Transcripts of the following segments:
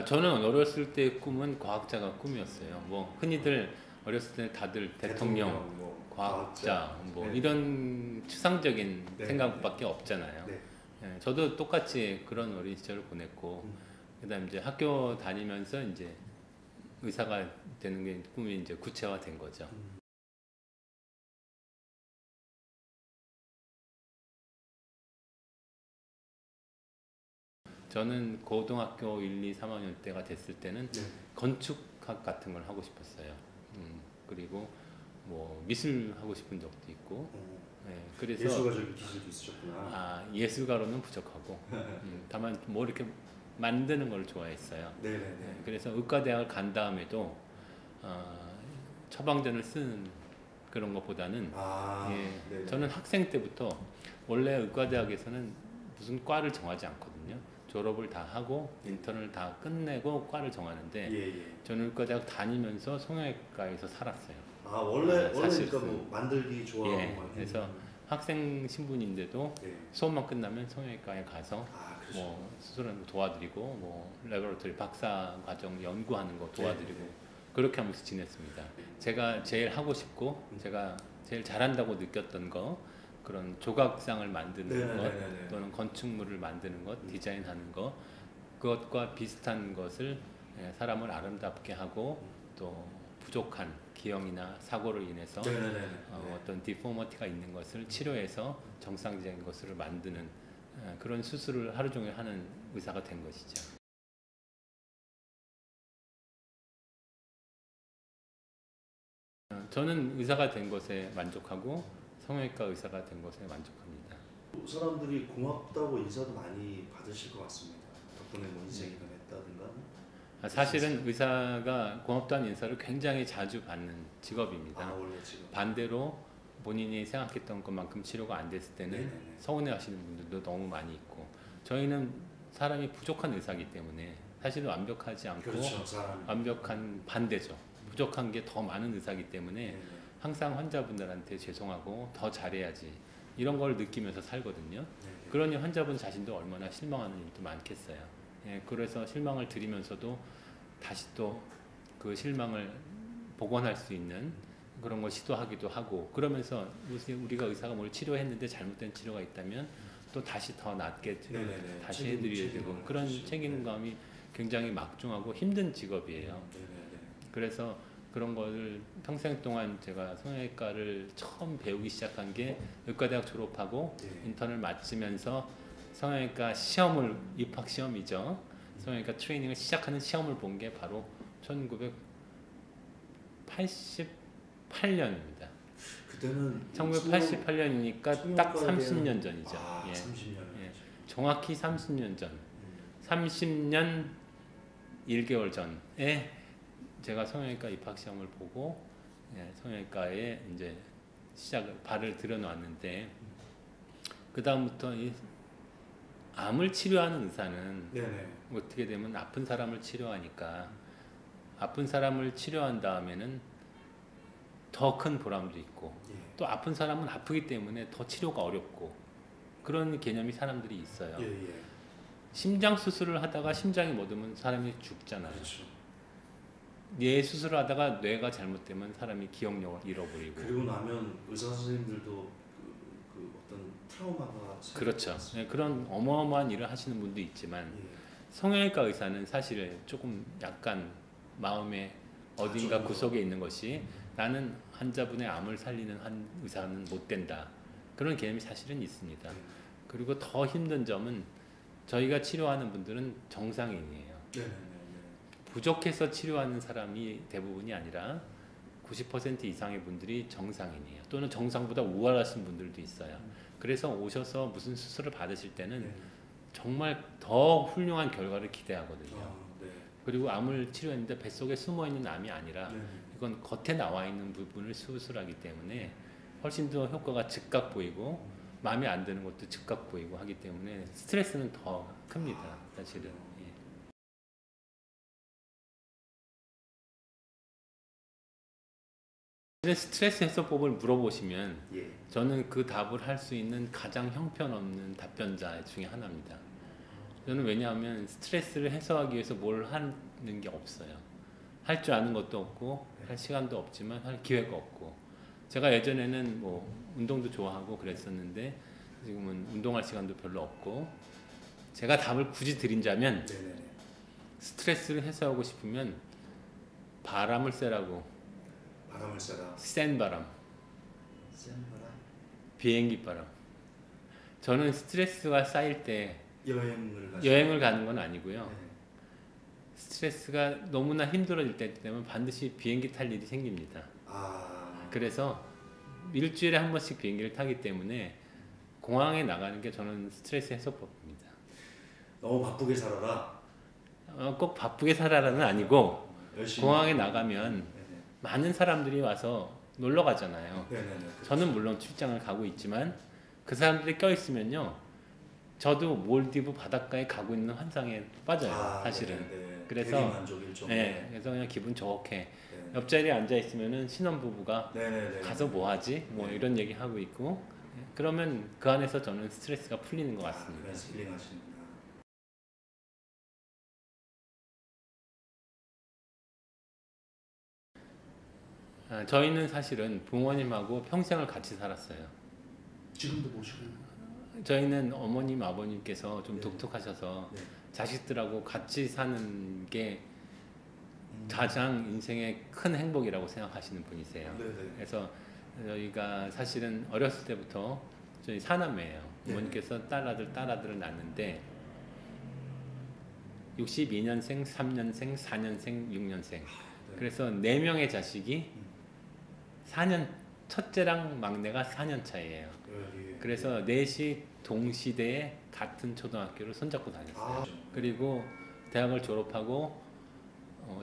저는 어렸을 때 꿈은 과학자가 꿈이었어요. 뭐 흔히들 어렸을 때 다들 대통령, 뭐 과학자, 뭐 네. 이런 추상적인 네. 생각밖에 없잖아요. 네. 예, 저도 똑같이 그런 어린 시절을 보냈고, 음. 그다음 이제 학교 다니면서 이제 의사가 되는 게 꿈이 이제 구체화된 거죠. 음. 저는 고등학교 1, 2, 3학년 때가 됐을 때는 네. 건축학 같은 걸 하고 싶었어요. 그리고 뭐 미술 하고 싶은 적도 있고, 예, 그래서 예술가적인 기질도 있으셨구나. 예술가로는 부족하고, 다만 뭐 이렇게 만드는 걸 좋아했어요. 네네네. 예, 그래서 의과대학을 간 다음에도 처방전을 쓰는 그런 것보다는 네네. 저는 학생 때부터 원래 의과대학에서는 무슨 과를 정하지 않거든요. 졸업을 다 하고 인턴을 다 끝내고 과를 정하는데 예. 저는 의과대학 다니면서 성형외과에서 살았어요. 원래 사실은. 그러니까 뭐 만들기 좋아하고 예, 그래서 학생 신분인데도 네. 수업만 끝나면 성형외과에 가서 그렇죠. 뭐 수술하는 거 도와드리고 뭐 레버러토리 박사 과정 연구하는 거 도와드리고 네. 그렇게 하면서 지냈습니다. 제가 제일 하고 싶고 제가 제일 잘한다고 느꼈던 거 그런 조각상을 만드는 것 또는 건축물을 만드는 것 디자인하는 것 그것과 비슷한 것을 사람을 아름답게 하고 또 부족한 기형이나 사고로 인해서 어떤 디포머티가 있는 것을 치료해서 정상적인 것을 만드는 그런 수술을 하루 종일 하는 의사가 된 것이죠. 저는 의사가 된 것에 만족하고 성형외과 의사가 된 것에 만족합니다. 사람들이 고맙다고 인사도 많이 받으실 것 같습니다. 덕분에 뭐 인생이 변했다든가. 사실은 의사가 고맙다는 인사를 굉장히 자주 받는 직업입니다. 원래 지금. 반대로 본인이 생각했던 것만큼 치료가 안 됐을 때는 서운해하시는 분들도 너무 많이 있고 저희는 사람이 부족한 의사이기 때문에 사실은 완벽하지 않고 완벽한 반대죠. 부족한 게 더 많은 의사이기 때문에 항상 환자분들한테 죄송하고 더 잘해야지 이런 걸 느끼면서 살거든요. 그러니 환자분 자신도 얼마나 실망하는 일도 많겠어요. 그래서 실망을 드리면서도 다시 또 그 실망을 복원할 수 있는 그런 걸 시도하기도 하고 그러면서 우리가 의사가 뭘 치료했는데 잘못된 치료가 있다면 또 다시 더 낫게 다시 해드려야 되고 그런 책임감이 굉장히 막중하고 힘든 직업이에요. 그래서 그런 거를 평생 동안 제가 성형외과를 처음 배우기 시작한 게 의과대학 졸업하고 인턴을 마치면서 성형외과 시험을 입학 시험이죠. 성형외과 트레이닝을 시작하는 시험을 본 게 바로 1988년입니다. 그때는 1988년이니까 딱 30년 전이죠. 30년. 정확히 30년 전. 30년 1개월 전에 제가 성형외과 입학 시험을 보고 성형외과에 이제 발을 들여놨는데 그 다음부터 이 암을 치료하는 의사는 어떻게 되면 아픈 사람을 치료하니까 아픈 사람을 치료한 다음에는 더 큰 보람도 있고 또 아픈 사람은 아프기 때문에 더 치료가 어렵고 그런 개념이 사람들이 있어요. 심장 수술을 하다가 심장이 못 오면 사람이 죽잖아요. 뇌 수술을 하다가 뇌가 잘못되면 사람이 기억력을 잃어버리고 그리고 나면 의사 선생님들도 그 어떤 트라우마가 그렇죠. 그런 어마어마한 일을 하시는 분도 있지만 성형외과 의사는 사실 조금 약간 마음에 어딘가 구석에 있는 것이 나는 환자분의 암을 살리는 한 의사는 못 된다. 그런 개념이 사실은 있습니다. 그리고 더 힘든 점은 저희가 치료하는 분들은 정상인이에요. 부족해서 치료하는 사람이 대부분이 아니라 90% 이상의 분들이 정상인이에요. 또는 정상보다 우월하신 분들도 있어요. 그래서 오셔서 무슨 수술을 받으실 때는 정말 더 훌륭한 결과를 기대하거든요. 그리고 암을 치료했는데 뱃속에 숨어있는 암이 아니라 이건 겉에 나와 있는 부분을 수술하기 때문에 훨씬 더 효과가 즉각 보이고 마음에 안 드는 것도 즉각 보이고 하기 때문에 스트레스는 더 큽니다. 사실은. 스트레스 해소법을 물어보시면 저는 그 답을 할 수 있는 가장 형편없는 답변자 중에 하나입니다. 저는 왜냐하면 스트레스를 해소하기 위해서 뭘 하는 게 없어요. 할 줄 아는 것도 없고 할 시간도 없지만 할 기회가 없고 제가 예전에는 뭐 운동도 좋아하고 그랬었는데 지금은 운동할 시간도 별로 없고 제가 답을 굳이 드린다면 네네네. 스트레스를 해소하고 싶으면 바람을 쐬라고. 바람을 쐬라. 센 바람, 센 바람. 비행기 바람. 저는 스트레스가 쌓일 때 여행을 가는 건 아니고요. 네. 스트레스가 너무나 힘들어질 때 되면 반드시 비행기 탈 일이 생깁니다. 그래서 일주일에 한 번씩 비행기를 타기 때문에 공항에 나가는 게 저는 스트레스 해소법입니다. 너무 바쁘게 살아라. 꼭 바쁘게 살아라는 아니고 열심히. 공항에 나가면 네네. 많은 사람들이 와서 놀러 가잖아요. 네네네. 그렇죠. 저는 물론 출장을 가고 있지만 그 사람들이 껴있으면요. 저도 몰디브 바닷가에 가고 있는 환상에 빠져요. 사실은. 네네. 그래서 네. 그래서 그냥 기분 좋게 네. 옆자리에 앉아 있으면은 신혼부부가 네네네. 가서 뭐 하지? 뭐 네. 이런 얘기 하고 있고 그러면 그 안에서 저는 스트레스가 풀리는 것 같습니다. 그래서 힐링하시는구나. 저희는 사실은 부모님하고 평생을 같이 살았어요. 지금도 모시고. 저희는 어머님 아버님께서 좀 네. 독특하셔서 네. 자식들하고 같이 사는 게 가장 인생의 큰 행복이라고 생각하시는 분이세요. 네네. 그래서 저희가 사실은 어렸을 때부터 저희 사남매예요. 어머니께서 딸아들을 낳는데 62년생, 3년생, 4년생, 6년생. 네. 그래서 4명의 자식이 4년 첫째랑 막내가 4년 차이예요. 그래서 넷이 동시대에 같은 초등학교를 손잡고 다녔어요. 그리고 대학을 졸업하고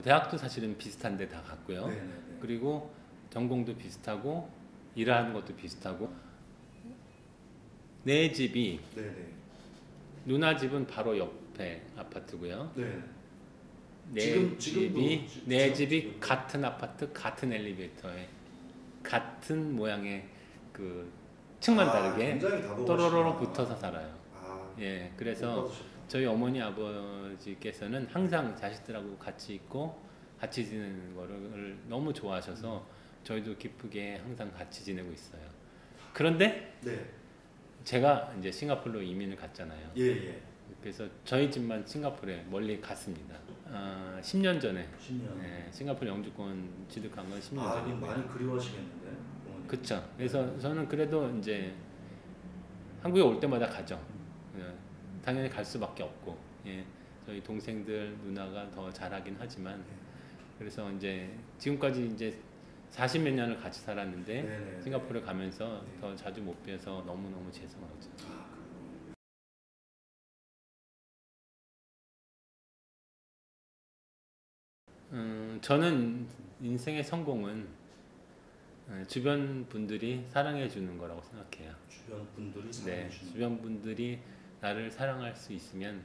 대학도 사실은 비슷한데 다 갔고요. 네네네. 그리고 전공도 비슷하고 일하는 것도 비슷하고 내 집이 네네. 누나 집은 바로 옆에 아파트고요. 네. 내 집이 같은 아파트 같은 엘리베이터에 같은 모양의 그 층만 다르게 또로로로 붙어서 살아요. 예, 그래서 저희 어머니 아버지께서는 항상 자식들하고 같이 있고 같이 지내는 거를 너무 좋아하셔서 저희도 기쁘게 항상 같이 지내고 있어요. 그런데 네. 제가 이제 싱가포르로 이민을 갔잖아요. 예. 그래서 저희 집만 싱가포르에 멀리 갔습니다. 10년 전에. 10년. 네, 싱가포르 영주권 취득한 건 10년 전이고요. 많이 그리워하시겠는데. 그렇죠. 그래서 저는 그래도 이제 한국에 올 때마다 가죠. 당연히 갈 수밖에 없고, 예, 저희 동생들 누나가 더 잘하긴 하지만, 그래서 이제 지금까지 이제 40몇 년을 같이 살았는데 네네. 싱가포르에 가면서 더 자주 못 뵈서 너무너무 죄송하죠. 저는 인생의 성공은 주변 분들이 사랑해 주는 거라고 생각해요. 주변 분들이 사랑해 주는. 주변 분들이 나를 사랑할 수 있으면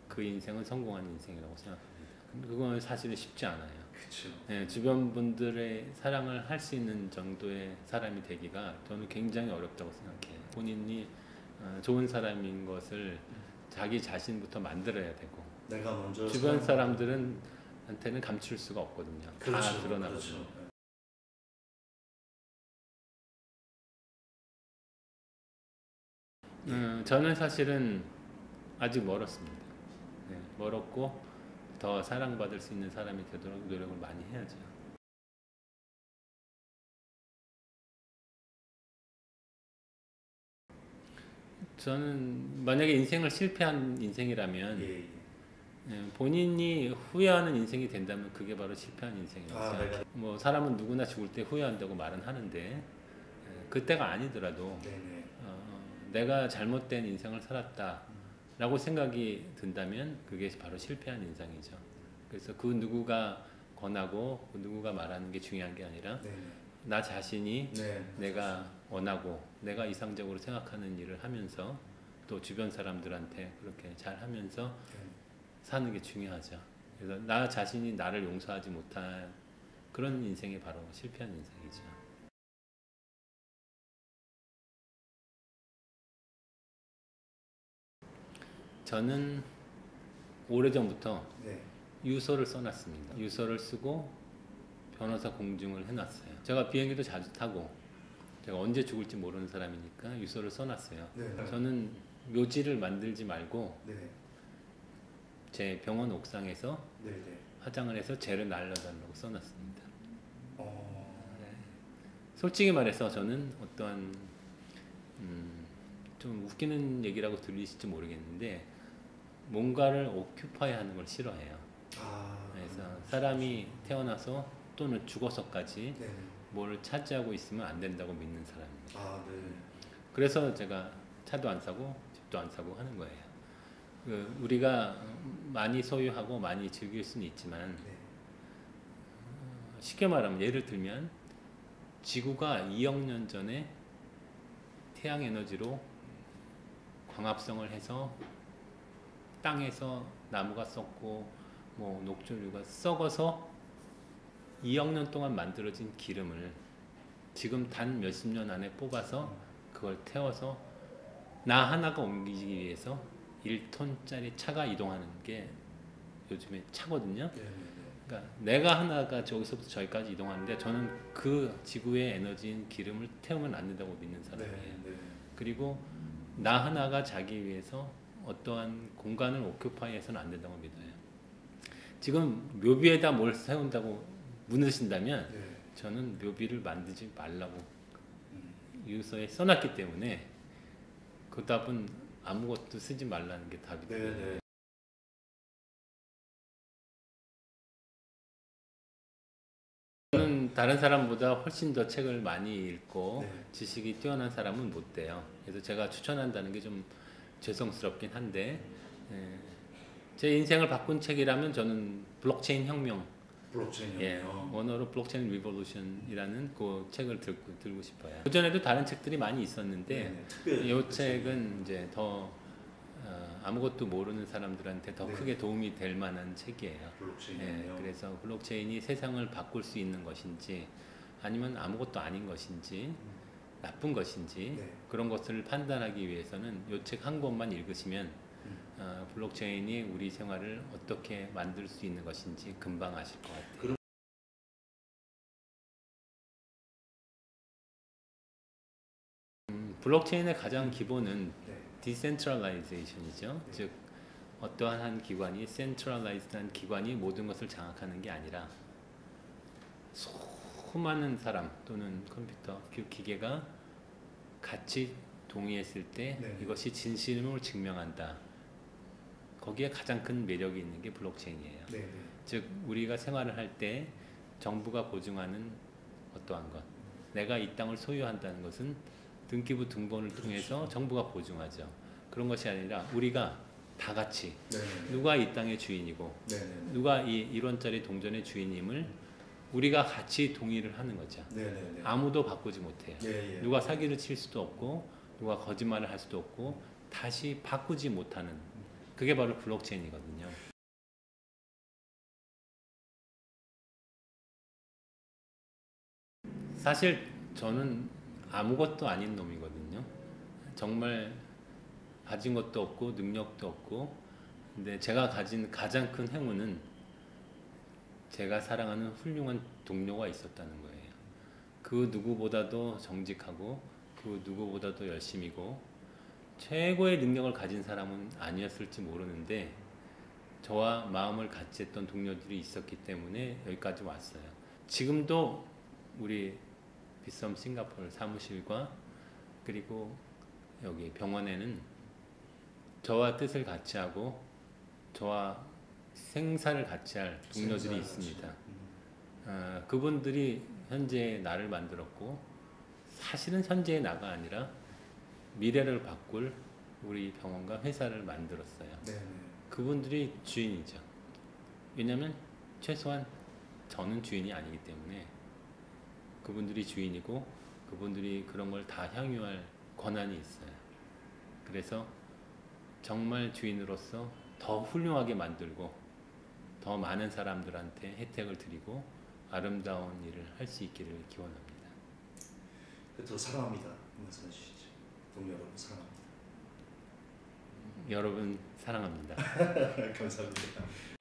그 인생은 성공한 인생이라고 생각합니다. 그건 사실은 쉽지 않아요. 그렇죠. 네, 주변 분들의 사랑을 할 수 있는 정도의 사람이 되기가 저는 굉장히 어렵다고 생각해요. 본인이 좋은 사람인 것을 자기 자신부터 만들어야 되고 내가 먼저 주변 사람들한테는 감출 수가 없거든요. 그렇죠. 다 드러나거든요. 그렇죠. 저는 사실은 아직 멀었습니다. 네, 멀었고 더 사랑받을 수 있는 사람이 되도록 노력을 많이 해야죠. 저는 만약에 인생을 실패한 인생이라면 본인이 후회하는 인생이 된다면 그게 바로 실패한 인생이라고 생각해요. 뭐 사람은 누구나 죽을 때 후회한다고 말은 하는데 그때가 아니더라도 내가 잘못된 인생을 살았다라고 생각이 든다면 그게 바로 실패한 인생이죠. 그래서 그 누구가 권하고 그 누구가 말하는 게 중요한 게 아니라 나 자신이 내가 원하고 내가 이상적으로 생각하는 일을 하면서 또 주변 사람들한테 그렇게 잘 하면서 사는 게 중요하죠. 그래서 나 자신이 나를 용서하지 못한 그런 인생이 바로 실패한 인생이죠. 저는 오래전부터 네. 유서를 써놨습니다. 유서를 쓰고 변호사 공증을 해놨어요. 제가 비행기도 자주 타고 제가 언제 죽을지 모르는 사람이니까 유서를 써놨어요. 네. 저는 묘지를 만들지 말고 네. 제 병원 옥상에서 네. 네. 화장을 해서 재를 날려달라고 써놨습니다. 네. 솔직히 말해서 저는 어떠한 좀 웃기는 얘기라고 들리실지 모르겠는데 뭔가를 오큐파이 하는 걸 싫어해요. 그래서 사람이 태어나서 또는 죽어서까지 네. 뭘 차지하고 있으면 안 된다고 믿는 사람입니다. 네. 그래서 제가 차도 안 사고 집도 안 사고 하는 거예요. 우리가 많이 소유하고 많이 즐길 수는 있지만 네. 쉽게 말하면 예를 들면 지구가 2억 년 전에 태양 에너지로 광합성을 해서 땅에서 나무가 썩고 뭐 녹조류가 썩어서 2억 년 동안 만들어진 기름을 지금 단 몇십 년 안에 뽑아서 그걸 태워서 나 하나가 옮기기 위해서 1톤짜리 차가 이동하는 게 요즘에 차거든요. 그러니까 내가 하나가 저기서부터 저기까지 이동하는데 저는 그 지구의 에너지인 기름을 태우면 안 된다고 믿는 사람이에요. 그리고 나 하나가 자기 위해서 어떠한 공간을 오큐파이해서는 안 된다고 믿어요. 지금 묘비에다 뭘 세운다고 묻으신다면 저는 묘비를 만들지 말라고 유서에 써놨기 때문에 그 답은 아무것도 쓰지 말라는 게 답이거든요. 저는 다른 사람보다 훨씬 더 책을 많이 읽고 지식이 뛰어난 사람은 못 돼요. 그래서 제가 추천한다는 게 좀 죄송스럽긴 한데 제 인생을 바꾼 책이라면 저는 블록체인 혁명, 원어로 블록체인 리볼루션이라는 그 책을 들고 싶어요. 그 전에도 다른 책들이 많이 있었는데 이 책은 이제 더 아무것도 모르는 사람들한테 더 크게 도움이 될 만한 책이에요. 그래서 블록체인이 세상을 바꿀 수 있는 것인지 아니면 아무것도 아닌 것인지 나쁜 것인지 그런 것을 판단하기 위해서는 이 책 한 권만 읽으시면 블록체인이 우리 생활을 어떻게 만들 수 있는 것인지 금방 아실 것 같아요. 블록체인의 가장 기본은 디센트럴라이제이션이죠. 즉 어떠한 한 기관이 센트럴라이즈한 기관이 모든 것을 장악하는 게 아니라 수많은 사람 또는 컴퓨터, 기계가 같이 동의했을 때 이것이 진실임을 증명한다. 거기에 가장 큰 매력이 있는 게 블록체인이에요. 즉 우리가 생활을 할 때 정부가 보증하는 어떠한 것, 내가 이 땅을 소유한다는 것은 등기부 등본을 통해서 정부가 보증하죠. 그런 것이 아니라 우리가 다 같이 누가 이 땅의 주인이고 누가 이 1원짜리 동전의 주인임을 우리가 같이 동의를 하는 거죠. 아무도 바꾸지 못해요. 누가 사기를 칠 수도 없고 누가 거짓말을 할 수도 없고 다시 바꾸지 못하는 그게 바로 블록체인이거든요. 사실 저는 아무것도 아닌 놈이거든요. 정말 가진 것도 없고 능력도 없고 근데 제가 가진 가장 큰 행운은 제가 사랑하는 훌륭한 동료가 있었다는 거예요. 그 누구보다도 정직하고 그 누구보다도 열심이고 최고의 능력을 가진 사람은 아니었을지 모르는데 저와 마음을 같이 했던 동료들이 있었기 때문에 여기까지 왔어요. 지금도 우리 빗썸 싱가포르 사무실과 그리고 여기 병원에는 저와 뜻을 같이 하고 저와 생사를 같이 할 동료들이 있습니다. 그분들이 현재의 나를 만들었고 사실은 현재의 나가 아니라 미래를 바꿀 우리 병원과 회사를 만들었어요. 그분들이 주인이죠. 왜냐하면 최소한 저는 주인이 아니기 때문에 그분들이 주인이고 그분들이 그런 걸 다 향유할 권한이 있어요. 그래서 정말 주인으로서 더 훌륭하게 만들고 더 많은 사람들한테 혜택을 드리고 아름다운 일을 할 수 있기를 기원합니다. 더 사랑합니다. 말씀해 주시죠. 동료 여러분 사랑합니다. 여러분 사랑합니다. 감사합니다.